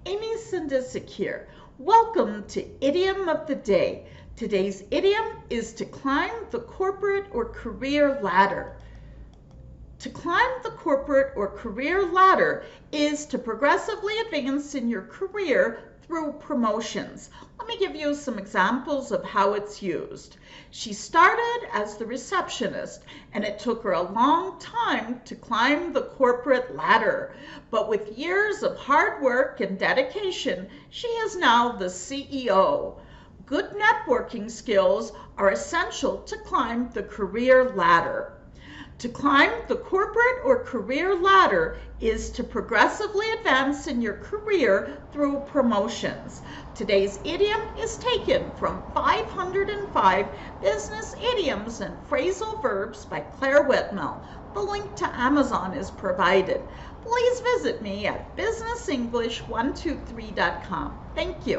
Amy Sindicic here. Welcome to Idiom of the Day. Today's idiom is to climb the corporate or career ladder. To climb the corporate or career ladder is to progressively advance in your career through promotions. Let me give you some examples of how it's used. She started as the receptionist, and it took her a long time to climb the corporate ladder. But with years of hard work and dedication, she is now the CEO. Good networking skills are essential to climb the career ladder. To climb the corporate or career ladder is to progressively advance in your career through promotions. Today's idiom is taken from 505 Business Idioms and Phrasal Verbs by Clare Whitmell. The link to Amazon is provided. Please visit me at businessenglish123.com. Thank you.